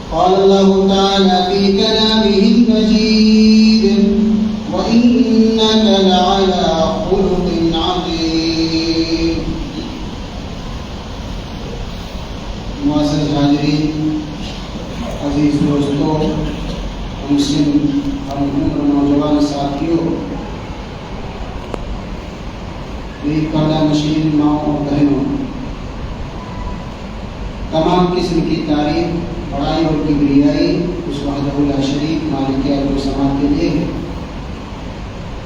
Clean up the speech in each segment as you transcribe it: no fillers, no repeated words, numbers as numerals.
قال الله تعالى في كلامه المجيد وإنك لعلى خلق عظيم. معزز حاضرین، عزیز دوستوں، مسلم اور نوجوان ساتھیوں، میری پردہ نشین ماؤں اور بہنوں، تمام قسم کی تعریف، بڑائی اور کبریائی اس وحدہ لا شریک مالک ارض و سماء کے لیے ہے،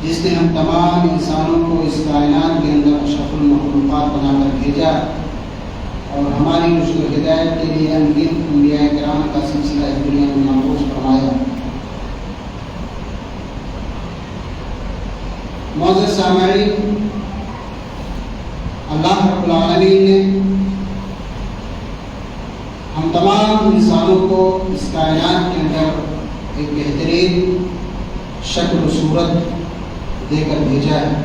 جس نے ہم تمام انسانوں کو اس کائنات کے اندر اشرف المخلوقات بنا کر بھیجا اور ہماری رشد و ہدایت کے لیے انگن انبیاء کرام کا سلسلہ اس دنیا میں محفوظ فرمایا۔ معزز سامعین، اللہ رب العالمین نے ہم تمام انسانوں کو اس کائنات کے اندر ایک بہترین شکل و صورت دے کر بھیجا ہے۔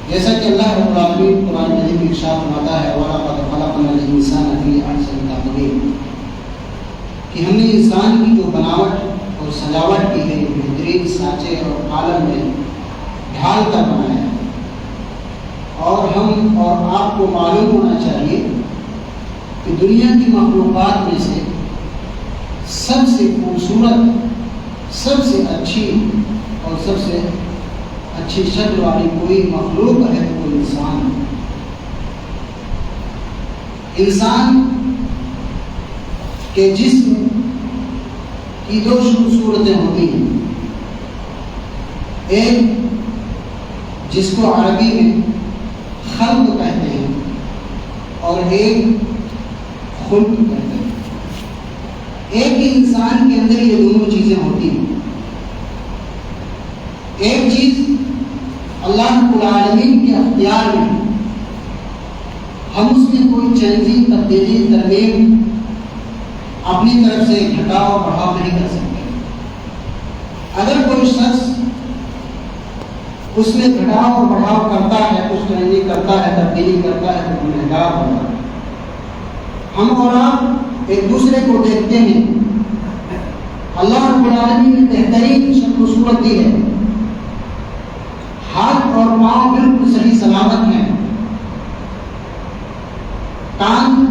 جیسا کہ اللہ رب العالمین قرآن مجید میں ارشاد فرماتا ہے وَلَقَدْ خَلَقْنَا الْإِنسَانَ فِي أَحْسَنِ تَقْوِيمٍ، کہ ہم نے انسان کی جو بناوٹ اور سجاوٹ کی ہے بہترین سانچے اور عالم میں ڈھال کر بنایا ہے۔ اور ہم اور آپ کو معلوم ہونا چاہیے کہ دنیا کی مخلوقات میں سے سب سے خوبصورت، سب سے اچھی اور سب سے اچھی شکل والی کوئی مخلوق ہے تو وہ انسان ہے۔ انسان کے جسم کی دو صورتیں ہوتی ہیں، ایک جس کو عربی میں خلق کہتے ہیں اور ایک خلق کہتے ہیں۔ ایک ہی انسان کے اندر یہ دونوں چیزیں ہوتی ہیں۔ ایک چیز اللہ رب العالمین کے اختیار میں، ہم اس میں کوئی چینجنگ، تبدیلی، ترمیم اپنی طرف سے گھٹاؤ بڑھاؤ نہیں کر سکتے۔ اگر کوئی شخص اس میں گھٹاؤ اور بڑھاؤ کرتا ہے، کچھ چینجنگ کرتا ہے، تبدیلی کرتا ہے تو گنہگار ہوگا۔ ہم اور آپ ایک دوسرے کو دیکھتے ہیں، اللہ رب العالمین نے بہترین شکل و صورت دی ہے، ہاتھ اور پاؤں بالکل صحیح سلامت ہیں، کان،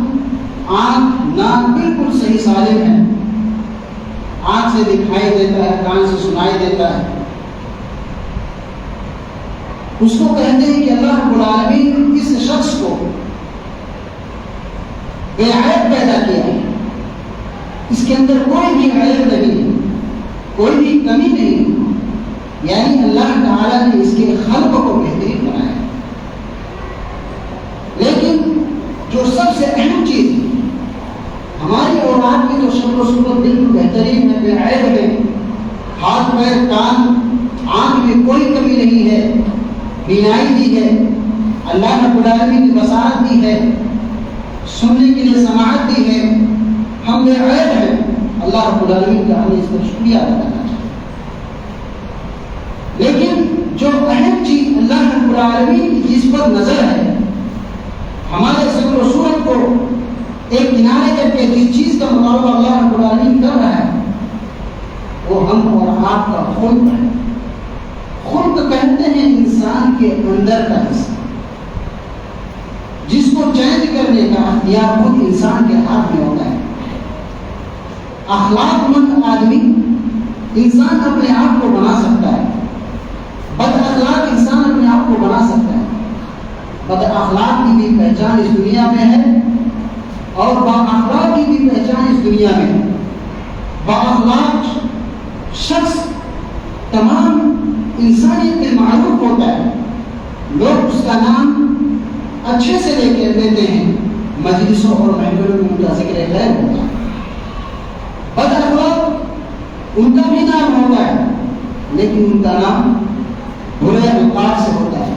آنکھ، ناک بالکل صحیح سالم ہیں، آنکھ سے دکھائی دیتا ہے، کان سے سنائی دیتا ہے۔ اس کو کہتے ہیں کہ اللہ رب العالمین اس شخص کو بے عیب پیدا کیا ہے، اس کے اندر کوئی بھی عیب نہیں، کوئی بھی کمی نہیں، یعنی اللہ تعالیٰ نے اس کے خلق کو بہترین بنایا۔ لیکن جو سب سے اہم چیز ہے، ہماری اولاد کی جو شکل و صورت بالکل بہترین ہے، بے عیب ہے، ہاتھ پیر کان آنکھ میں کوئی کمی نہیں ہے، بینائی دی ہے، اللہ رب العالمین نے بصارت دی ہے، سننے کے لیے سماعت دی ہے، ہم بے عیب ہیں، اللہ رب العالمین کا ہمیں اس پر شکریہ ادا کرنا چاہیے۔ لیکن جو اہم چیز اللہ رب العالمین کی جس پر نظر ہے، ہمارے شکل و صورت کو ایک کنارے کر کے جس چیز کا مطالبہ اللہ رب العالمین کر رہا ہے وہ ہم اور آپ کا خلق ہے۔ خلق کہتے ہیں انسان کے اندر کا حصہ، جس کو چینج کرنے کا اختیار خود انسان کے ہاتھ میں ہوتا ہے۔ اخلاق مند آدمی انسان اپنے آپ کو بنا سکتا ہے، بد اخلاق انسان اپنے آپ کو بنا سکتا ہے۔ بد اخلاق کی بھی پہچان اس دنیا میں ہے اور با اخلاق کی بھی پہچان اس دنیا میں ہے۔ با اخلاق شخص تمام انسانیت میں معروف ہوتا ہے، لوگ اس کا نام اچھے سے لے کے دیتے ہیں، مجلسوں اور محفلوں میں ان کا ذکر خیر ہوتا ہے۔ بد اخلاق ان کا بھی نام ہوتا ہے لیکن ان کا نام برے القاب سے ہوتا ہے،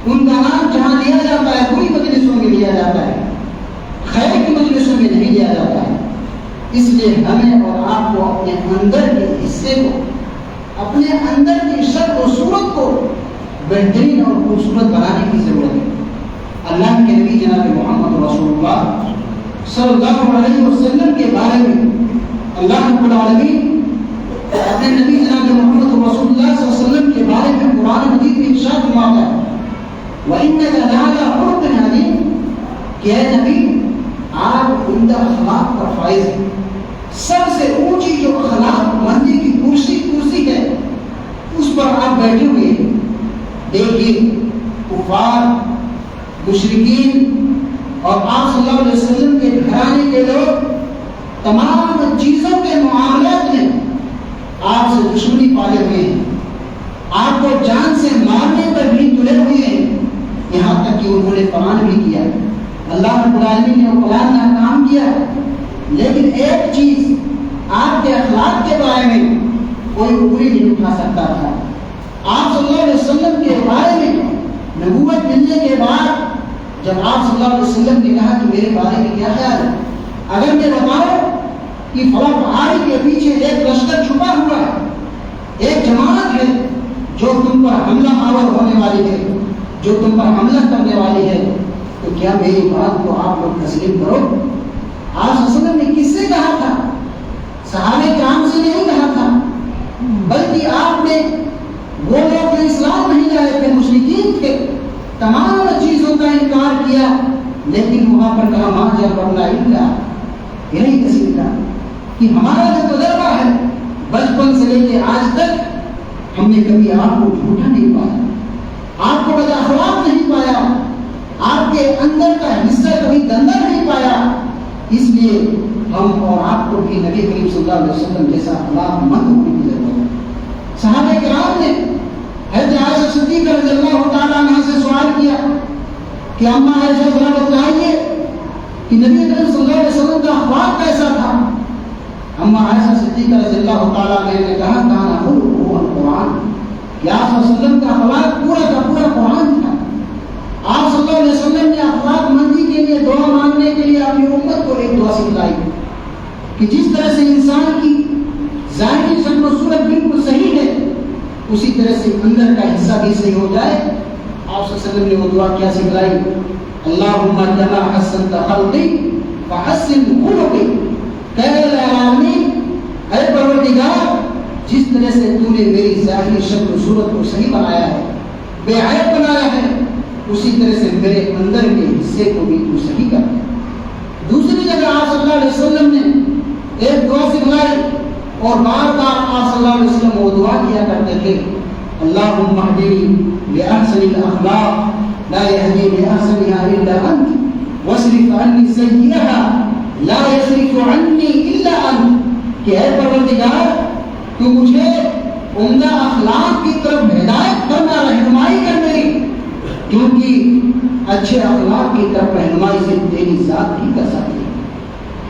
ان کا نام جہاں لیا جاتا ہے بری مجلسوں میں لیا جاتا ہے، خیر کی مجلسوں میں نہیں لیا جاتا ہے۔ اس لیے ہمیں اور آپ کو اپنے اندر کے حصے کو، اپنے اندر کی شکل و صورت کو بہترین اور خوبصورت بنانے کی ضرورت ہے۔ اللہ کے نبی جناب محمد رسول اللہ صلی اللہ علیہ وسلم کے بارے میں اللہ رب العالمین اپنے نبی جناب محمد رسول اللہ صلی اللہ علیہ وسلم کے بارے میں قرآن مجید میں ارشاد فرماتا ہے وَإِنَّكَ لَعَلَىٰ خُلُقٍ عَظِيمٍ کہ اے نبی آپ عمدہ اخلاق پر فائز ہیں. سب سے اونچی جو اخلاق مندی کی کرسی ہے اس پر آپ بیٹھے ہوئے ہیں. دیکھیے کفار مشرکین اور آپ صلی اللہ علیہ وسلم کے گھرانے کے لوگ تمام چیزوں کے معاملات میں آپ سے دشمنی پالے ہوئے ہیں. آپ کو جان سے مارنے پر بھی تلے ہوئے ہیں. یہاں تک کہ انہوں نے پلان بھی کیا. اللہ رب العالمین نے وہ پلان ناکام کیا. لیکن ایک چیز آپ کے اخلاق کے بارے میں کوئی انگلی نہیں اٹھا سکتا تھا. آپ صلی اللہ علیہ وسلم کے بارے میں نبوت ملنے کے بعد جب آپ صلی اللہ علیہ وسلم نے کہا کہ میرے بارے میں کیا خیال ہے, اگر میں بتاؤں کہ فلاں پہاڑی کے پیچھے ایک لشکر چھپا ہوا ہے, ایک جماعت ہے جو تم پر حملہ آور ہونے والی ہے, جو تم پر حملہ کرنے والی ہے, تو کیا میری بات کو آپ لوگ تسلیم کرو؟ آپ صلی اللہ علیہ وسلم نے کس سے کہا تھا؟ صحابہ کرام سے نہیں کہا تھا, بلکہ آپ نے وہ لوگ جو اسلام نہیں لائے تھے, مشرکین تھے, تمام چیزوں کا انکار کیا, لیکن وہاں پر کہا ماں جب بننا اللہ یہی تصویر کا کہ ہمارا جو تجربہ ہے بچپن سے لے کے آج تک ہم نے کبھی آپ کو جھوٹا نہیں پایا, آپ کو بد اخلاق نہیں پایا, آپ کے اندر کا حصہ کبھی گندا نہیں پایا. اس لیے ہم اور آپ کو بھی نبی کریم صلی اللہ علیہ وسلم جیسا اخلاق مند ہونے کی ضرورت ہے. صحابہ کرام نے حضرت عائشہ صدیقہ رضی اللہ تعالیٰ عنہا سے سوال کیا کہ اما عائشہ ذرا بتائیے کہ نبی کریم صلی اللہ علیہ وسلم کا اخلاق کیسا تھا؟ اما عائشہ صدیقہ رضی اللہ تعالیٰ عنہ نے کہا کانا خلقہ القرآن, کہ آپ صلی اللہ علیہ وسلم کا اخلاق پورا کا پورا قرآن تھا. آپ صلی اللہ علیہ وسلم نے اخلاق مندی کے لیے دعا مانگنے کے لیے اپنی امت کو ایک دعا سکھلائی کہ جس طرح سے انسان کی ظاہری شکل و صورت بالکل صحیح ہے, اسی طرح سے اندر کا حصہ بھی صحیح ہو جائے. آپ صلی اللہ علیہ وسلم نے وہ دعا کیا سکھلائی؟ اللہم کما حسنت خلقی فحسن خلقی, کہ اے العالمین, اے پروردگار, جس طرح سے تو نے میری ظاہری شکل و صورت کو صحیح بنایا ہے, بے عیب بنایا ہے, اسی طرح سے میرے اندر کے حصے کو بھی تو صحیح کر. دوسری جگہ آپ صلی اللہ علیہ وسلم نے ایک دعا سکھلائی اور بار بار آپ صلی اللہ علیہ وسلم وہ دعا کیا کرتے تھے, اللہم اہدنی لأحسن الاخلاق لا یہدی لأحسنها الا انت واصرف عنی سیئها لا یصرف عنی الا انت, کہ اے پروردگار تو مجھے عمدہ اخلاق کی طرف ہدایت کرنا, رہنمائی کر میری, کیونکہ اچھے اخلاق کی طرف رہنمائی سے تیری ذات ہی کر سکتی ہے.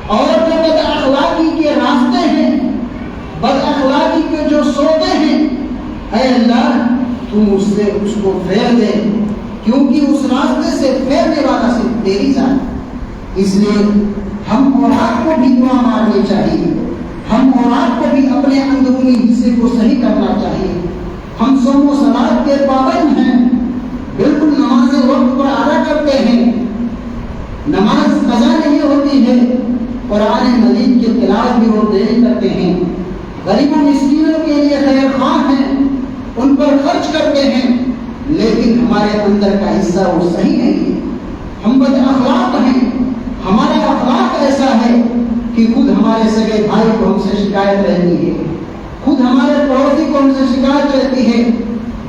اور جو بد اخلاقی کے راستے ہیں, بد اخلاقی کے جو سوتے ہیں, اے اللہ تو مجھ سے اس کو پھیر دے, کیونکہ اس راستے سے پھیرنے والا صرف تیری ذات. اس لیے ہم اور آپ کو بھی دعا مانگنی چاہیے, ہم اور آپ کو بھی اپنے اندرونی حصے کو صحیح کرنا چاہیے. ہم صوم و صلات کے پابند ہیں, بالکل نماز وقت پر ادا کرتے ہیں, نماز قضا نہیں ہوتی ہے, قرآن مجید کی تلاوت بھی وہ دیر کرتے ہیں, غریبوں مسکینوں کے لیے خیر خواہ ہیں, ان پر خرچ کرتے ہیں, لیکن ہمارے اندر کا حصہ وہ صحیح نہیں ہے. ہم بد اخلاق ہیں, ہمارا اخلاق ایسا ہے کہ خود ہمارے سگے بھائی کو ہم سے شکایت رہتی ہے, خود ہمارے پڑوسی کو ہم سے شکایت رہتی ہے,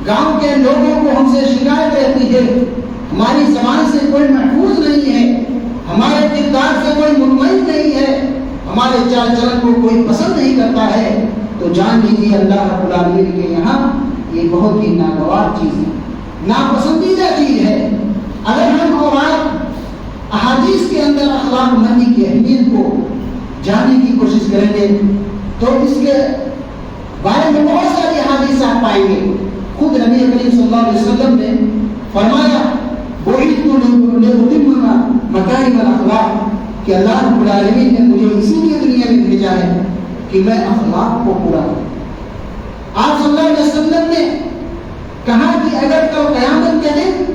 گاؤں کے لوگوں کو ہم سے شکایت رہتی ہے, ہماری زبان سے کوئی محفوظ نہیں ہے, ہمارے کردار سے کوئی مطمئن نہیں ہے, ہمارے چال چلن کو کوئی پسند نہیں کرتا ہے. تو جان لیجیے اللہ رب العالمین کے یہاں یہ بہت ہی ناگوار چیز ہے, ناپسندیدہ چیز ہے. اگر ہم اور آپ احادیث کے اندر اخلاق مندی کی اہمیت کو جاننے کی کوشش کریں گے تو اس کے بارے میں بہت ساری احادیث آپ پائیں گے. خود نبی کریم صلی اللہ علیہ وسلم نے فرمایا مکارم الاخلاق, کہ اللہ رب العالمین نے مجھے اسی لیے دنیا میں بھیجا ہے کہ میں اخلاق کو پورا کروں. آپ صلی اللہ علیہ وسلم نے کہا کہ اگر کل قیامت کے دن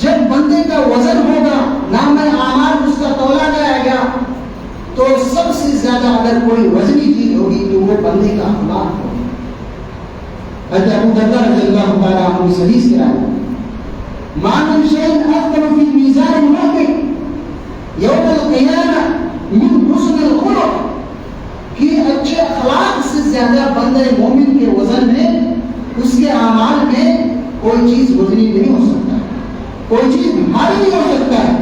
جب بندے کا وزن ہوگا نام اعمال اس کا تولا جائے گا تو سب سے زیادہ اگر کوئی وزنی چیز ہوگی تو وہ بندے کا اخلاق ہوگا۔ حضرت ابو درداء رضی اللہ تعالیٰ عنہ اس حدیث کے رائے ما من شيء أثقل في ميزان المؤمن يوم القيامة من حسن الخلق کہ اچھے اخلاق سے زیادہ بندے مومن کے وزن میں اس کے اعمال میں کوئی چیز وزنی نہیں ہو سکتا ہے، کوئی چیز بھاری نہیں ہو سکتا ہے۔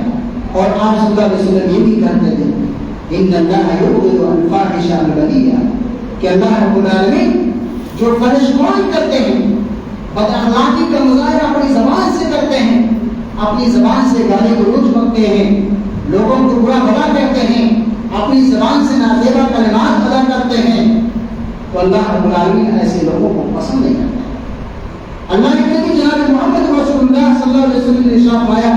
اور آپ صلی اللہ علیہ وسلم یہ بھی کہتے تھے ان اللہ یبغض الفاحش البذیء کہ اللہ رب العالمین جو فحش کرتے ہیں، بد اخلاقی کا مظاہرہ اپنی زبان سے کرتے ہیں، اپنی زبان سے گالی گلوچ بکتے ہیں، لوگوں کو برا بھلا کہتے ہیں، اپنی زبان سے نازیبا کلمات ادا کرتے ہیں، تو اللہ رب العالمین ایسے لوگوں کو پسند نہیں کرتا۔ اللہ کے نبی جناب محمد رسول اللہ صلی اللہ علیہ وسلم نے ارشاد فرمایا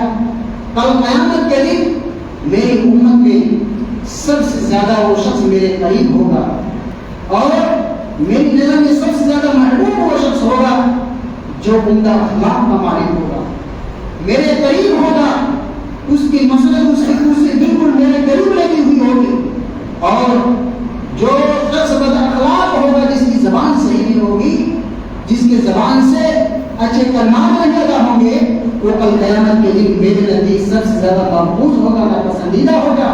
کل قیامت کے دن میری امت میں سب سے زیادہ وہ شخص میرے قریب ہوگا اور میری نظر میں سب سے زیادہ محبوب وہ شخص ہوگا جو عمدہ اخلاق کا مالک ہوگا، میرے قریب ہوگا، اس کی مسلط اس سے بالکل میرے قریب لگی ہوئی ہوگی، اور جو شخص بد اخلاق ہوگا جس کی زبان صحیح نہیں ہوگی، جس کی زبان سے اچھے کلمات نہیں ادا ہوں گے، وہ کل قیامت کے دن میرے نزدیک سب سے زیادہ مقبول ہوگا، ناپسندیدہ ہوگا،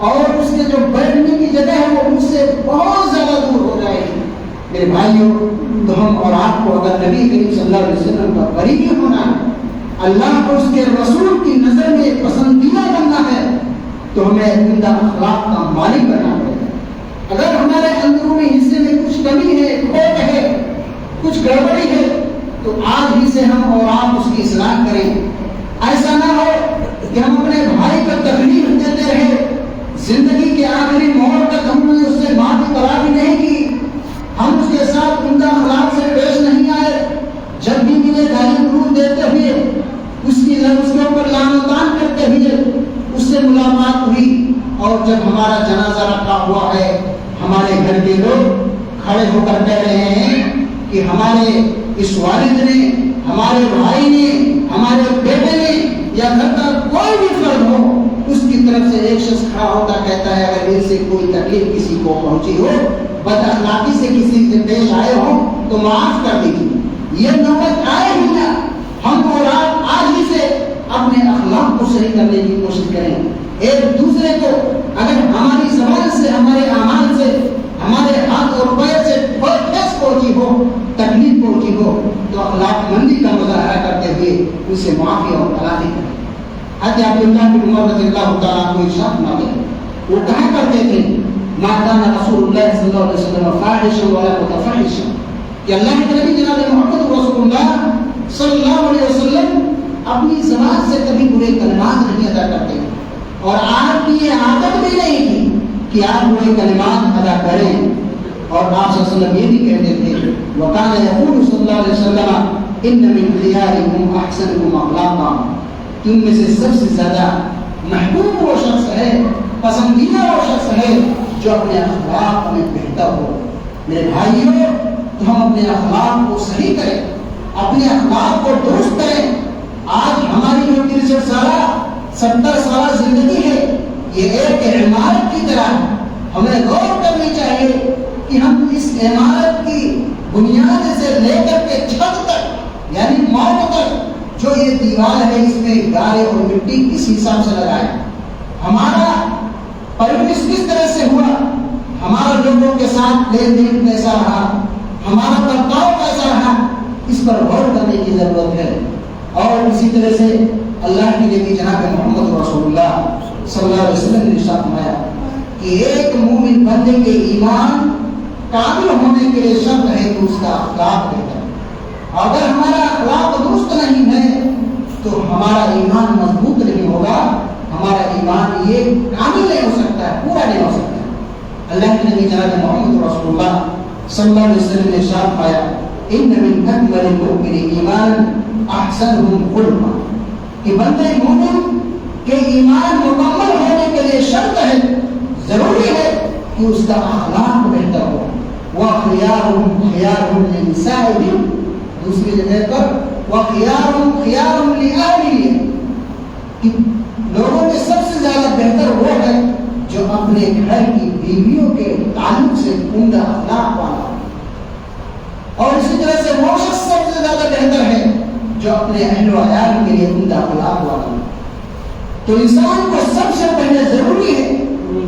اور اس کے جو بیٹھنے کی جگہ ہے وہ مجھ سے بہت زیادہ دور ہو جائے گی۔ میرے بھائیوں، تو ہم اور آپ کو اگر نبی کریم صلی اللہ علیہ وسلم کا قریبی ہونا ہے، اللہ کو اس کے رسول کی نظر میں پسندیدہ بننا ہے، تو ہمیں عمدہ اخلاق کا مالک بننا پڑے گا۔ اگر ہمارے اندرونی حصے میں کچھ کمی ہے، کھوٹ ہے، کچھ گڑبڑی ہے، تو آج ہی سے ہم اور آپ اس کی اصلاح کریں۔ ایسا نہ ہو کہ ہم اپنے بھائی کو تکلیف دیتے رہے، زندگی کے آخری موڑ تک ہم نے اس سے معافی تلافی نہیں کی، ہم اس کے ساتھ عمدہ اخلاق سے پیش نہیں آئے، جب بھی ملے گالی گلوچ دیتے ہوئے، اس کے اوپر لعن و طعن کرتے ہوئے اس سے ملاقات ہوئی، اور جب ہمارا جنازہ رکھا ہوا ہے ہمارے گھر کے لوگ کھڑے ہو کر کہہ رہے ہیں کہ ہمارے اس والد نے، ہمارے بھائی نے، ہمارے بیٹے نے یا گھر کا کوئی بھی فرد ہو، اس کی طرف سے ایک شخص کھڑا ہوتا کہتا ہے اگر دل سے کوئی تکلیف کسی کو پہنچی ہو، بد اخلاقی سے کسی سے پیش آئے ہو تو معاف کر دیجیے۔ یہ نوبت آئے ہی نہ، ہم اور آپ آج ہی سے اپنے اخلاق کو صحیح کرنے کی کوشش کریں۔ ایک دوسرے کو اگر ہماری زبان سے، ہمارے اعمال سے، ہمارے ہاتھ اور پیر سے کوئی ٹھیس پہنچی ہو، تکلیف پہنچی ہو، تو اخلاق مندی کا مظاہرہ کرتے ہوئے ان سے معافی اور تلافی کریں۔ حضرت عبداللہ بن عمر رضی اللہ تعالیٰ عنہ ارشاد فرماتے ہیں، وہ کہا کرتے تھے ما كان رسول اللہ صلی اللہ علیہ وسلم فاحشا ولا متفحشا، کہ اللہ کے نبی جناب محمد رسول اللہ صلی اللہ علیہ وسلم اپنی زبان سے کبھی برے کلمات نہیں ادا کرتے، اور آپ کی یہ عادت بھی نہیں تھی کہ آپ برے کلمات ادا کریں۔ اور آپ صلی اللہ علیہ وسلم یہ بھی کہتے تھے وَكَانَ يَقُولُ صلی اللہ علیہ وسلم إِنَّ مِنْ خِيَارِكُمْ أَحْسَنُكُمْ أَخْلَاقًا، کہ ان میں سے سب سے زیادہ محبوب وہ شخص ہے، پسندیدہ وہ شخص ہے جو اپنے اخلاق میں بہتر ہو۔ میرے بھائیوں، تو ہم اپنے اخلاق کو صحیح کریں، اپنے اخلاق کو درست کریں۔ آج ہماری جو 63 سالہ 70 سالہ زندگی ہے، یہ ایک عمارت کی طرح ہے، ہمیں غور کرنی چاہیے کہ ہم اس عمارت کی بنیاد سے لے کر کے چھت تک، یعنی موت تک جو یہ دیوار ہے، اس میں گارے اور مٹی کس حساب سے لگائیں، ہمارا پرورش کس طرح سے ہوا، ہمارا لوگوں کے ساتھ لین دین کیسا رہا، ہمارا برتاؤ کیسا رہا، اس پر غور کرنے کی ضرورت ہے۔ اور اسی طرح سے اللہ کے نبی جناب محمد رسول اللہ صلی اللہ علیہ وسلم نے ارشاد فرمایا کہ ایک مومن بندے کے ایمان کامل ہونے کے لیے شرط ہے کہ اس کا اخلاق بہتر ہے۔ اگر ہمارا اخلاق درست نہیں ہے تو ہمارا ایمان مضبوط نہیں ہوگا، ہمارا ایمان یہ کامل نہیں ہو سکتا ہے، پورا نہیں ہو سکتا ہے۔ اللہ کے نبی جناب محمد رسول اللہ صلی اللہ علیہ وسلم نے ارشاد فرمایا ان من اکمل المؤمن ایمانا احسنهم خلقا، کہ بندے مومن کے ایمان مکمل ہونے کے لیے شرط ہے، ضروری ہے کہ اس کا اخلاق بہتر ہو۔ وَخِيَارُهُمْ خِيَارُهُمْ لِنِسَائِهِمْ، دوسری جگہ پر وَخِيَارُهُمْ خِيَارُهُمْ لِأَهْلِهِمْ، کہ لوگوں میں سب سے زیادہ بہتر وہ ہے جو اپنے گھر کی بیویوں کے تعلق سے عمدہ اخلاق والا ہو، اور اسی طرح سے وہ شخص سب سے زیادہ بہتر ہے جو اپنے اہل و عیال کے لیے عمدہ اخلاق والا ہو۔ تو انسان کو سب سے پہلے ضروری ہے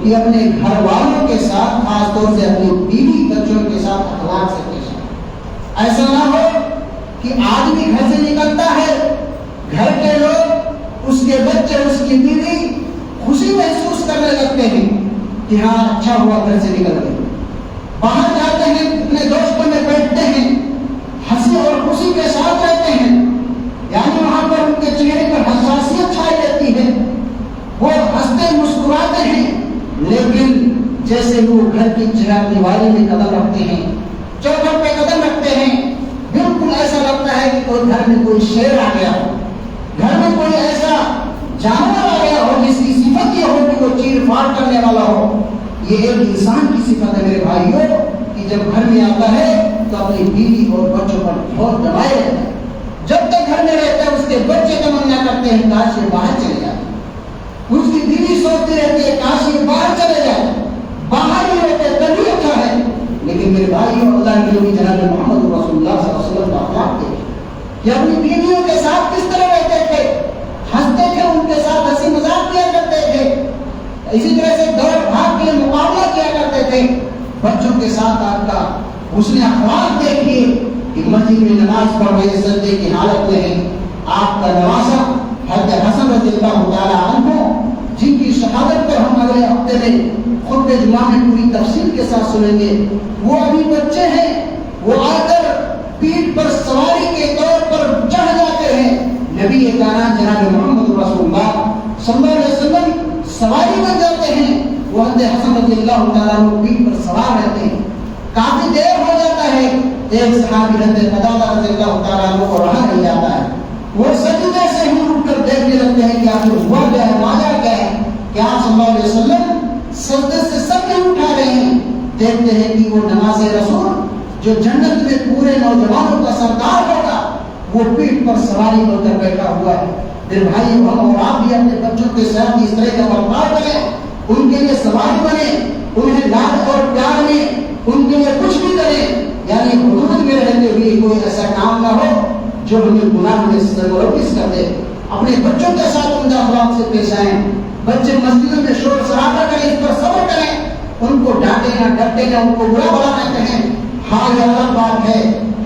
کہ اپنے گھر والوں کے ساتھ، خاص طور سے اپنی بیوی بچوں کے ساتھ اخلاق سے پیش آئے۔ ایسا نہ ہو کہ آدمی گھر سے نکلتا ہے، گھر کے لوگ، اس کے بچے، اس کی بیوی خوشی محسوس کرنے لگتے ہیں کہ ہاں اچھا ہوا گھر سے نکل گئے، باہر جاتے ہیں، اپنے دوستوں میں بیٹھتے ہیں، ہنسی اور خوشی کے ساتھ رہتے ہیں، یعنی وہاں پر ان کے چہرے پر حساسیت چھائی رہتی ہے، وہ ہنستے مسکراتے ہیں، لیکن جیسے وہ گھر کی چہار دیواری میں قدم رکھتے ہیں، چوکھٹ پہ قدم رکھتے ہیں، بالکل ایسا لگتا ہے کہ کوئی گھر میں کوئی شیر آ گیا ہو، گھر میں کوئی ایسا جانور آ گیا ہو جس کی صفت یہ ہو کہ وہ چیر پھاڑ کرنے والا ہو۔ یہ ایک انسان کی صفت ہے میرے بھائیوں کہ جب گھر میں آتا ہے تو اپنی بیوی اور بچوں پر بہت دبائے رہتا ہے۔ جب تک گھر میں رہتا ہے اس کے بچے تمنا کرتے ہیں کاش یہ باہر چلے جائے، اس کی بیوی سوچتی رہتی ہے کاش یہ باہر چلے جائے، باہر ہی رہتے تبھی اچھا ہے۔ لیکن میرے بھائی اور اللہ کے نبی جناب محمد رسول اللہ صلی اللہ علیہ وسلم کا اخلاق دیکھیں کہ اپنی بیویوں کے ساتھ کس طرح رہتے تھے، ہنستے تھے، ان کے ساتھ ہنسی مذاق کیا کرتے تھے، اسی طرح سے دوڑ بھاگ کے مقابلہ کیا کرتے تھے۔ بچوں کے ساتھ آپ کا حسن اخلاق دیکھیے کہ مسجد میں نماز پڑھ رہے سجدے کی حالت میں ہیں، آپ کا نواسا حضرت حسن رضی اللہ تعالیٰ عنہ جن کی شہادت پر ہم اگلے ہفتے میں خطبہ جمعہ میں پوری تفصیل کے ساتھ سنیں گے، وہ ابھی بچے ہیں، وہ آ کر پیٹھ پر سواری کے طور پر چڑھ جاتے ہیں، نبی کائنات جناب محمد رسول اللہ صلی اللہ علیہ وسلم سواری بن جاتے ہیں، وہ حضرت حسن رضی اللہ تعالیٰ عنہ پیٹھ پر سوار رہتے ہیں۔ کافی دیر ہو جاتا ہے، ایک صحابی حضرت قتادہ رضی اللہ تعالیٰ عنہ کو رہا نہیں جاتا ہے، وہ سجدے سے ہی اٹھ کر دیکھنے لگتے ہیں کہ آخر ہوا کیا ہے، واجہ کیا ہے، کہ آپ صلی اللہ علیہ وسلم سجدے سے سب نہیں اٹھا رہے ہیں۔ دیکھتے ہیں کہ وہ نماز رسول جو جنت میں پورے نوجوانوں کا سردار ہوگا وہ پیٹھ پر سواری بن کر بیٹھا ہوا ہے۔ میرے بھائی ہم اور آپ بھی اپنے بچوں کے ساتھ اس طرح کا برتاؤ کریں، ان کے لیے سواری بنے، انہیں لاڈ اور پیار میں ان کے لیے کچھ بھی کریں، یعنی حدود میں رہتے ہوئے کوئی ایسا کام نہ ہو جو ہمیں گناہ میں سرگرم کر دے۔ اپنے بچوں کے ساتھ عمدہ اخلاق سے پیش آئیں، بچے مسجدوں میں شور شرابہ کریں، اس پر صبر کریں، ان کو ڈانٹے نہ ڈرتے نہ ان کو برا بلا نہ کہیں۔ ہاں یہ الگ بات ہے،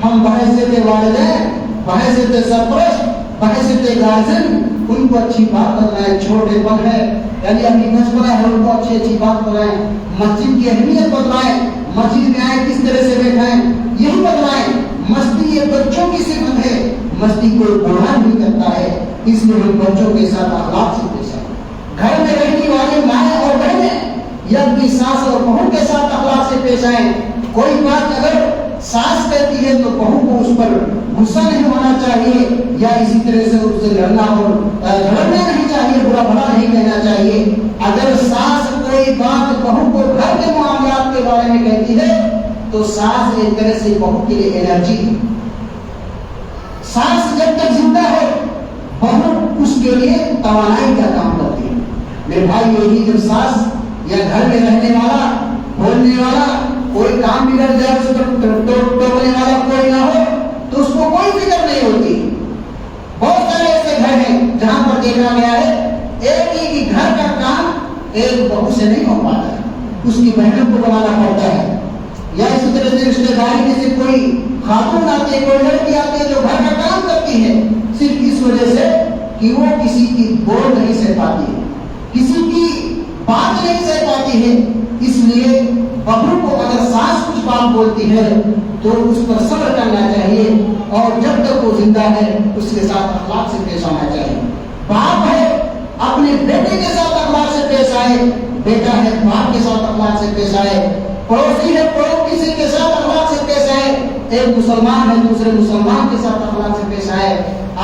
ہم بحیثیت والدین، بحیثیت سرپرست، بحیثیت گارجین ان کو اچھی بات بتلائیں، چھوٹے پن ہے یعنی اپنی بچپنا ہے ان کو اچھی اچھی بات بتلائیں، مسجد کی اہمیت بتلائیں، مسجد میں آئے کس طرح سے بیٹھائیں یہی بتلائیں۔ مستی یہ بچوں کی صفت ہے، مستی کوئی گناہ نہیں کرتا ہے، اس لیے ہم بچوں کے ساتھ اخلاق سے پیش آئیں۔ گھر میں رہنے والی مائیں اور بہنیں یا اپنی ساس اور بہو کے ساتھ اخلاق سے پیش آئیں۔ کوئی بات اگر ساس کہتی ہے تو بہو کو اس پر غصہ نہیں ہونا چاہیے یا اسی طرح سے اس سے لڑنا اور جھگڑنا نہیں چاہیے، برا بھلا نہیں کہنا چاہیے۔ اگر ساس کوئی بات بہو کو گھر کے معاملات کے بارے میں کہتی ہے تو ساس ایک طرح سے بہو کے لیے انرجی ہے۔ ساس جب تک زندہ ہے بہو اس کے لیے توانائی کا کام کرتی ہے۔ میرے بھائی یہی جب ساس یا گھر میں رہنے والا بولنے والا کوئی کام بگڑ جائے اس پر ٹوکنے والا کوئی نہ ہو تو اس کو کوئی فکر نہیں ہوتی۔ بہت سارے ایسے گھر ہیں جہاں پر دیکھا گیا ہے ایک ہی گھر کا کام ایک بہو سے نہیں ہو پاتا ہے، اس کی بہنوں کو بنانا پڑتا ہے، یا اسی طرح سے رشتے داری میں سے کوئی خاتون آتی ہے، کوئی لڑکی آتی ہے جو گھر کا کام کرتی ہے، صرف اس وجہ سے کہ وہ کسی کی بول نہیں سہ پاتی ہے، کسی کی بات نہیں سہ پاتی ہے، اس لیے بہو کو اگر ساس کچھ بات بولتی ہے تو اس پر صبر کرنا چاہیے اور جب تک وہ زندہ ہے اس کے ساتھ اخلاق سے پیش آنا چاہیے۔ باپ ہے اپنے بیٹے کے ساتھ اخلاق سے پیش آئے، بیٹا ہے باپ کے ساتھ اخلاق سے پیش آئے، پڑوسی ہے پڑوسی کے ساتھ اخلاق سے پیش آئے، ایک مسلمان ہے دوسرے مسلمان کے ساتھ اخلاق سے پیش آئے۔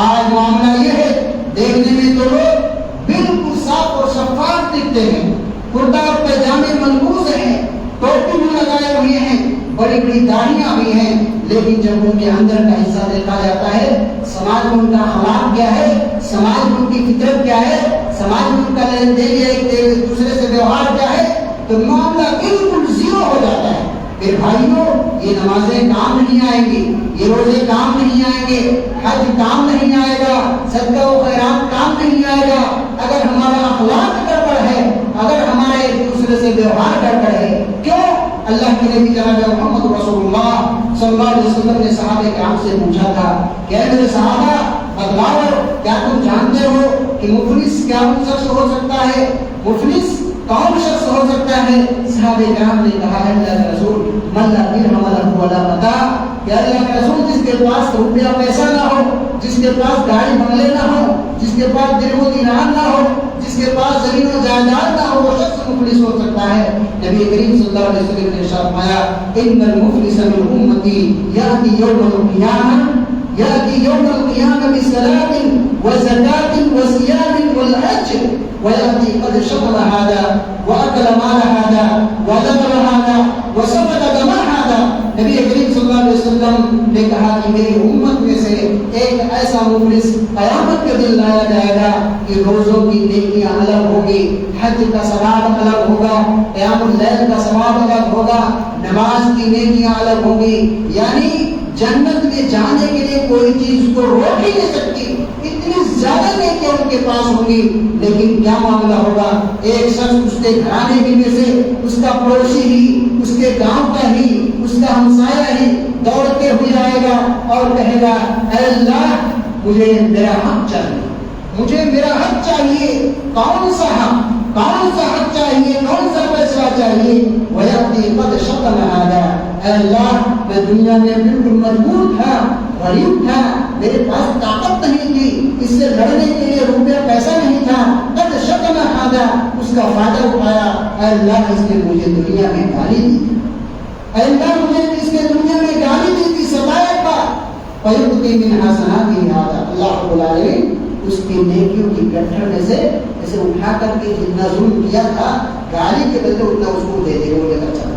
آج معاملہ یہ ہے دیکھنے میں تو لوگ بالکل صاف اور شفاف دکھتے ہیں، کرتا اور پیجامے ملبوس ہیں، ٹوپی بھی لگائے ہوئے ہیں، بڑی بڑی داڑھیاں بھی ہیں، لیکن جب ان کے اندر کا حصہ دیکھا جاتا ہے، سماج میں ان کا اخلاق کیا ہے، سماج میں ان کی فطرت کیا ہے، سماج میں ان کا لین دین یا ایک دوسرے سے ویوہار کیا ہے تو معاملہ بالکل زیرو ہو جاتا ہے. پھر بھائیوں یہ نمازیں کام نہیں آئیں گی, یہ روزے کام نہیں آئیں گے, حج کام نہیں آئے گا, صدقہ و خیرات کام نہیں آئے گا اگر ہمارا اخلاق گڑبڑ ہے, اگر ہمارا ایک دوسرے سے ویوہار گڑبڑ ہے. کیوں؟ اللہ کے نبی جناب محمد رسول اللہ صلی اللہ علیہ وسلم نے صحابہ کرام سے پوچھا تھا کہ اے میرے صحابہ بتلاؤ, کیا تم جانتے ہو کہ مفلس کیا شخص ہو سکتا ہے؟ مفلس کون شخص ہو سکتا ہے؟ صحابہ کرام نے کہا ہے اللہ کے رسول من لا درہم له ولا متاع, کہ اللہ کے رسول جس کے پاس روپیہ پیسہ نہ ہو, جس کے پاس گاڑی بنگلے نہ ہو, جس کے پاس درہم و دینار نہ ہو, جس کے پاس زمین و جائیداد نہ ہو, وہ شخص مفلس ہو سکتا ہے. نبی کریم صلی اللہ علیہ وسلم نے ارشاد فرمایا ان المفلس من امتی یاتی یوم القیامہ يأتي يوم القيامة بصلاة وزكاة وصيام والحج ويأتي قد شتم هذا وأكل مال هذا وذبح هذا وسفك دم هذا. نبی کریم صلی اللہ علیہ وسلم نے کہا کہ میری امت میں سے ایک ایسا مفلس قیامت کے دن لایا جائے گا کہ روزوں کی نیکیاں الگ ہوگی, حج کا ثواب الگ ہوگا, قیام اللیل کا ثواب الگ ہوگا, نماز کی نیکیاں الگ ہوگی. یعنی جنت میں جانے کے لیے کوئی چیز کو روک ہی نہیں سکتی, اتنی زیادہ نیکیاں ان کے پاس ہوں گی. لیکن کیا معاملہ ہوگا؟ ایک شخص اس کے گھرانے کی میں سے, اس کا پڑوسی ہی, اس کے گاؤں کا ہی, اس کا ہمسایہ ہی دوڑتے ہوئے آئے گا اور کہے گا اے اللہ مجھے میرا حق چاہیے, مجھے میرا حق چاہیے. کون سا حق, کون سا حق چاہیے, کون سا فیصلہ چاہیے؟ وَيَأْتِي قَدْ شَطَمَ هَذَا, اے اللہ میں دنیا میں بالکل مجبور تھا, غریب تھا, میرے پاس طاقت نہیں تھی, اس سے لڑنے کے لیے روپیہ پیسہ نہیں تھا. قد شتم هذا, اس کا فائدہ اٹھایا. اے اللہ اس نے مجھے دنیا میں گالی دی, اے اللہ مجھے اس نے دنیا میں گالی دی تھی, ستایا تھا. فَيُؤْتِي مِنْ حَسَنَاتِهِ هَذَا, اللہ رب العالمین اس کی نیکیوں کی گٹھر میں سے اسے اٹھا کر کے جتنا ظلم کیا تھا گالی کے بدلے اتنا اس کو دے دے, وہ لے کر چلا.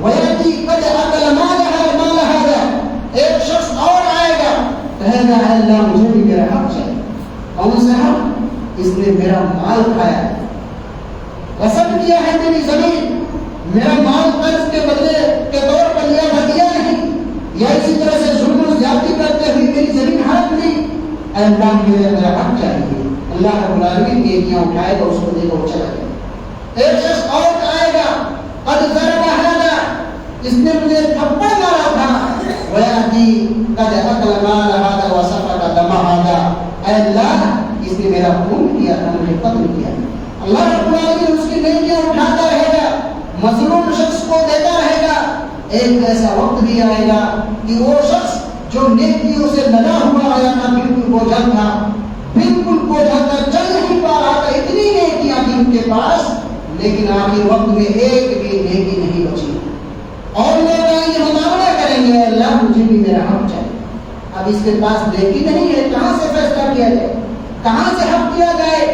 وَيَأْتِي قَدْ أَكَلَ مَالَ هَذَا, ایک شخص اور آئے گا کہے گا اے اللہ مجھے بھی میرا حق چاہیے. کون سا حق؟ اس نے میرا مال کھایا ہے, غصب کیا ہے میری زمین, میرا مال قرض کے بدلے کے طور پر لیا دیا نہیں, یا اسی طرح سے ظلم و زیادتی کرتے ہوئے میری زمین ہڑپ لی. اے اللہ مجھے میرا حق چاہیے. اللہ رب العالمین نیکیاں اٹھائے گا, اس کو دے کر چلا گیا. ایک شخص اور آئے گا قد ضرب هذا, اس نے مجھے تھپڑ مارا تھا. وَيَأْتِي قَدْ أَكَلَ مَالَ هَذَا وَسَفَكَ دَمَ هَذَا, اے اللہ اس نے میرا خون کیا تھا, مجھے قتل کیا. اللہ رب العالمین اس کی نیکیاں اٹھاتا رہے گا, مظلوم شخص کو دیتا رہے گا. ایک ایسا وقت بھی آئے گا کہ وہ شخص جو نیکیوں سے لگا ہوا آیا تھا بالکل بوجھل تھا, بالکل بوجھل تھا, چل نہیں پا رہا تھا, اتنی نیکیاں تھیں ان کے پاس, لیکن آخر وقت میں ایک بھی نیکی نہیں بچی. اور لوگ آئیں گے, مطالبہ کریں گے اللہ مجھے بھی میرا حق چاہیے. اب اس کے پاس نیکی نہیں ہے, کہاں سے فیصلہ کیا جائے, کہاں سے حق کیا جائے؟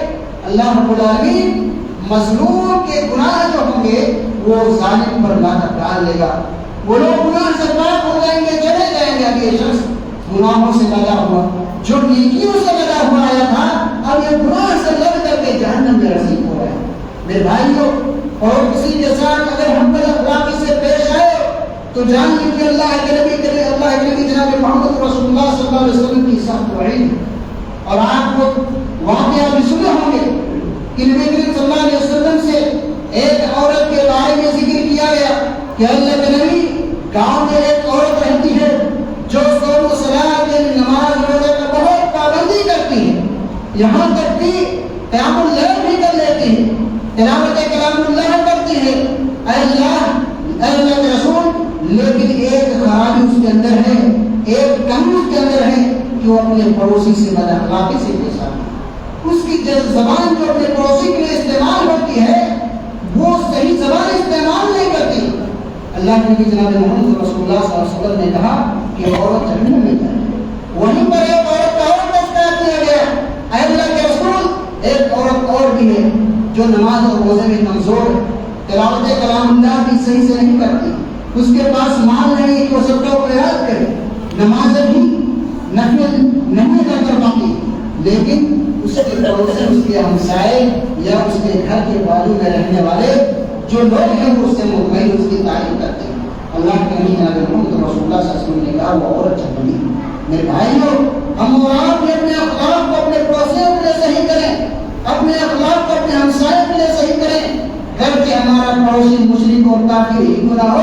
اللہ رب العالمین مظلوم کے گناہ جو ہوں گے وہ ظالم پر لا کر ڈال لے گا. وہ لوگ گناہ سے پاک ہو جائیں گے, چلے جائیں گے. اب یہ شخص گناہوں سے لگا ہوا, جو نیکیوں سے لگا ہوا آیا تھا, اب یہ گناہ سے لگ کر کے جہنم میں رسید ہو رہا ہے. میرے بھائیوں, اور کسی کے ساتھ اگر ہم بد اخلاقی سے پیش آئے تو جان لیں کہ اللہ کے نبی جناب محمد رسول اللہ صلی اللہ علیہ وسلم کی سخت وعید ہے. اور آپ کو واقعہ بھی سنے ہوں گے کہ نبی کریم صلی اللہ علیہ وسلم سے ایک عورت کے بارے میں ذکر کیا گیا کہ اللہ کے نبی گاؤں میں ایک عورت رہتی ہے جو صوم و صلاۃ یعنی نماز روزہ کا بہت پابندی کرتی ہے, یہاں تک کہ قیام اللیل بھی کر لیتی ہے, تلاوت کلام اللہ کرتی ہے. اے اللہ کے رسول, لیکن ایک خرابی اس کے اندر ہے, ایک کمی اس کے اندر ہے کہ وہ اپنے پڑوسی سے بد اخلاقی سے پیش آتا ہے. اس کی زبان جو اپنے پڑوسی کے لیے استعمال ہوتی ہے وہ صحیح زبان استعمال نہیں کرتی. اللہ کے نبی جناب محمد رسول اللہ صلی اللہ علیہ وسلم نے کہا کہ عورت جہنم میں جائے. وہیں پر ایک عورت کا اور تذکرہ کیا گیا. اے اللہ کے رسول, ایک عورت اور بھی ہے جو نماز اور روزے میں کمزور ہے, تلاوت کلام اللہ بھی صحیح سے نہیں کرتی, اس کے پاس مال نہیں کہ وہ صدقہ و خیرات کرے, نماز بھی نفل نہیں ادا کر پاتی, لیکن اس کے پڑوسی، اس کے ہمسائے یا اس کے گھر کے بازو میں رہنے والے جو لوگ ہیں وہ اس سے مطمئن اس کی تعریف کرتے ہیں۔ اللہ کے نبی جناب محمد رسول اللہ صلی اللہ علیہ وسلم نے کہا وہ عورت جنتی۔ میرے بھائیوں، ہم اور آپ بھی اپنے اخلاق کو اپنے پڑوسیوں کے لیے صحیح کریں، اپنے اخلاق کو اپنے ہمسائے کے لیے صحیح کریں۔ گھر کے ہمارا پڑوسی مشرک اور کافر ہی کیوں نہ ہو،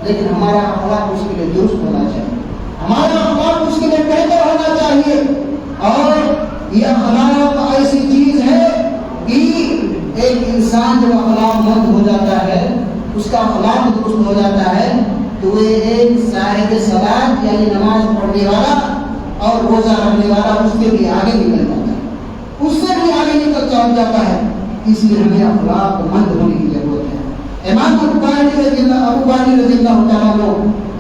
لیکن ہمارا اخلاق اس کے لیے درست ہونا چاہیے، ہمارا اخلاق اس کے لیے بہتر ہونا چاہیے۔ اور یہ اخلاق ایسی چیز ہے کہ ایک انسان جب اخلاق مند ہو جاتا ہے، اس کا اخلاق درست ہو جاتا ہے، تو وہ ایک صاحب صلاۃ یعنی نماز پڑھنے والا اور روزہ رکھنے والا اس کے بھی آگے نکل جاتا ہے، اس سے بھی آگے نکل جاتا ہے۔ اس لیے ہمیں اخلاق مند ہونے کی ضرورت ہے۔ امام ابو بکر رضی اللہ تعالیٰ عنہ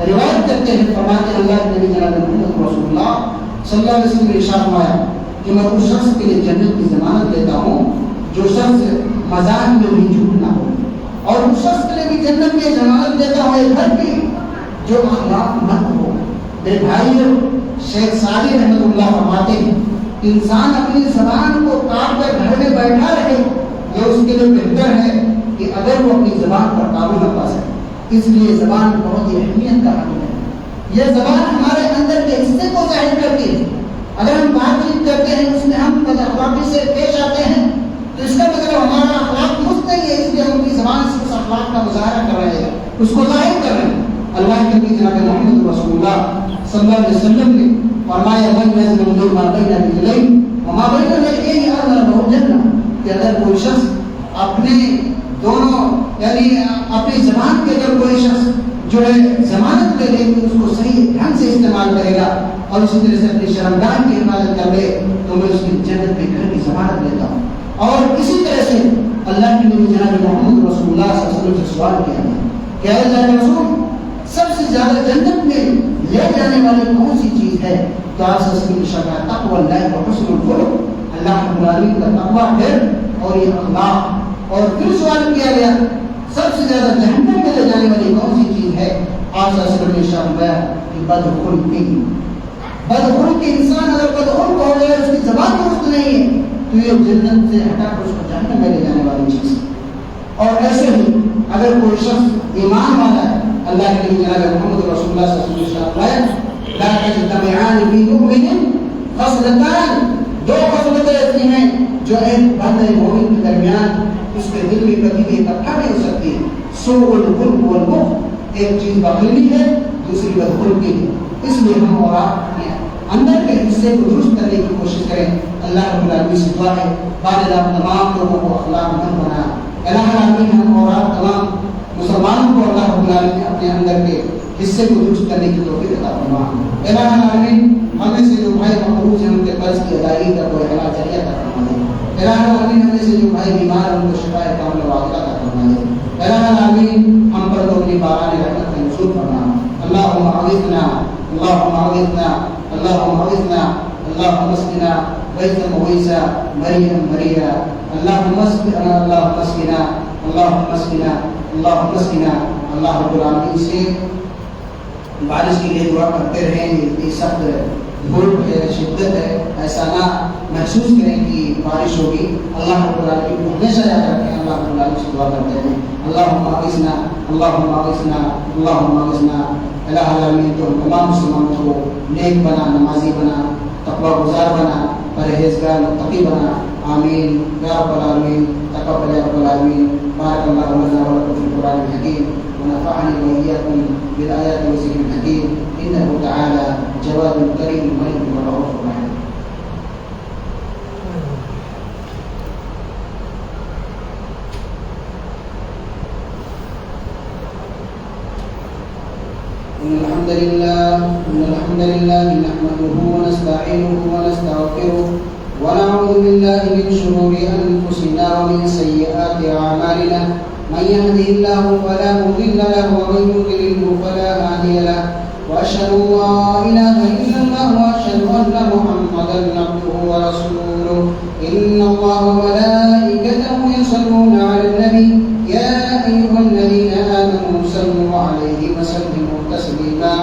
روایت کرتے ہیں، فرماتے ہیں اللہ کے نبی جناب محمد رسول اللہ صلی اللہ علیہ وسلم نے ارشاد فرمایا کہ میں اس شخص کے لیے جنت کی ضمانت دیتا ہوں جو شخص مذاق میں بھی جھوٹ نہ ہو، اور اس شخص کے لیے بھی جنت کی ضمانت دیتا ہوں ایک گھر کی جو اخلاق مند ہو۔ میرے بھائیوں، شیخ سعدی رحمۃ اللہ فرماتے ہیں انسان اپنی زبان کو کاٹ کر گھر میں بیٹھا رہے، یہ اس کے لیے بہتر ہے کہ اگر وہ اپنی زبان پر قابو نہ پا سکے۔ اس لیے زبان بہت ہی اہمیت کا حامل ہے، یہ زبان ہمارے اندر کے حصے کو ظاہر کرتی ہے۔ اگر ہم بات چیت کرتے ہیں اس میں ہم بد اخلاقی سے پیش آتے ہیں تو اس کا مطلب ہمارا اخلاق درست نہیں ہے، اس لیے ہم اپنی زبان سے اس اخلاق کا مظاہرہ کر رہے ہیں، اس کو ظاہر کر رہے ہیں۔ اللہ کے نبی جناب محمد رسول اللہ صلی اللہ علیہ وسلم نے فرمایا من یظلم ما بین رجلین وما بین رجلین اظلمہ الجنہ، کہ اگر کوئی شخص اپنے دونوں یعنی اپنی زبان کے اندر کوئی شخص جو ہے ضمانت لے لے کہ اس کو صحیح ڈھنگ سے استعمال کرے گا اور اسی طرح سے اپنی شرمگاہ کی حفاظت کر لے تو میں اس کی جنت کے گھر کی ضمانت لیتا ہوں۔ اور اسی طرح سے اللہ کے نبی جناب محمد رسول اللہ صلی اللہ علیہ وسلم سے سوال کیا گیا کہ اے اللہ کے رسول، سب سے زیادہ جنت میں لے جانے والی کون سی چیز ہے؟ تو آپ سے اس کی اشارہ تقوی اللہ و حسن الخلق، اللہ رب العالمین کا تقوی ہے اور یہ اخلاق۔ اور پھر سوال کیا گیا سب سے زیادہ جہنم میں لے جانے والی کون سی چیز ہے؟ آپ صلی اللہ علیہ وسلم نے ارشاد فرمایا کہ بدخلقی، بدخلقی انسان اگر بدخلق ہو گیا، اس کی زبان درست نہیں ہے تو یہ جنت سے ہٹا کر اس کو جہنم میں لے جانے والی چیز ہے۔ اور ایسے ہی اگر کوئی شخص ایمان والا ہے، اللہ کے نبی جناب محمد رسول اللہ صلی اللہ علیہ وسلم نے فرمایا لا تجتمعان فی مؤمن خصلتان، دو خصلتیں ایسی ہیں جو ایک بندے مومن کے درمیان اس کے دل میں کبھی بھی اکٹھا نہیں ہو سکتی، سوء الخلق والبخل، ایک چیز بخیلی ہے، دوسری بدخلقی ہے۔ اس لیے ہم اور آپ اندر کے حصے کو درست کرنے کی کوشش کریں۔ اللہ رب العالمین سے دعا ہے بارد آپ تمام لوگوں کو اخلاق مند بنا۔ الہ العالمین ہم اور آپ تمام مسلمانوں کو اللہ رب العالمین اپنے اندر کے حصے کو درست کرنے کی توفیق عطا فرما۔ الہ العالمین ہمیں سے جو بھائی مقروض ہیں ان کے قرض کی ادائیگی کا کوئی حلال ذریعہ عطا فرما دے۔ الہ العالمین ہمیں سے جو بھائی بیمار ہیں ان کو شفا کاملہ واقعہ عطا فرما دے۔ الہ العالمین ہم پر تو اپنی باران رحمت کا نزول فرما۔ اللہم اغثنا، اللہم اغثنا، اللہم اغثنا، اللہم اسقنا غیثا مغیثا مریعا مریعا، اللہم اسقنا، اللہم اسقنا، اللہم اسقنا، اللہم اسقنا۔ اللہ رب العالمین سے بارش کے لیے دعا کرتے رہیں، یہ سخت دھوپ ہے، شدت ہے، ایسا نہ محسوس کریں کہ بارش ہوگی۔ اللہ رب العالمین کو ہمیشہ یاد رکھیں، اللہ رب العالمین سے دعا کرتے ہیں اللہم اغثنا، اللہم اغثنا، اللہم اغثنا۔ الہ العالمین تو تمام مسلمانوں کو نیک بنا، نمازی بنا، تقوی گزار بنا، پرہیزگار متقی بنا، آمین یا رب العالمین۔ تقبل یا رب العالمین۔ بارک اللہ لنا ولکم فی القرآن الحکیم ونفعني وإياكم بالآيات والذكر الحكيم إنه تعالى جواد كريم ملك ورؤوف رحيم۔ إن الحمد لله نحمده ونستعينه ونستغفره ونعوذ بالله من شرور أنفسنا ومن سيئات أعمالنا، من يهده الله فلا مضل له ومن يضلل فلا هادي له، وأشهد أن لا إله إلا الله وأشهد أن محمدا عبده ورسوله۔ إن الله وملائكته يصلون على النبي يا أيها الذين آمنوا صلوا عليه وسلموا تسليما۔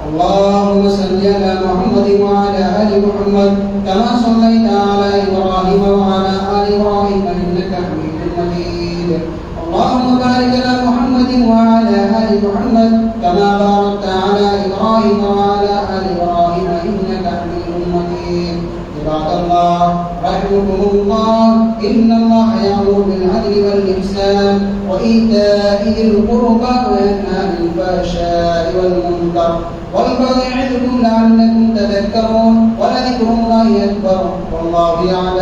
اللهم صل على محمد وعلى آل محمد كما صليت على إبراهيم وعلى آل إبراهيم إنك حميد مجيد اللهم بارك على محمد وعلى آل محمد كما باركت على إبراهيم وعلى آل إبراهيم إنك حميد مجيد عباد الله رحمكم الله إن الله يأمر بالعدل والإحسان وإيتاء ذي القربى وينهى عن الفحشاء والمنكر والبغي يعظكم لعلكم تذكرون ولذكر الله أكبر والله يعلم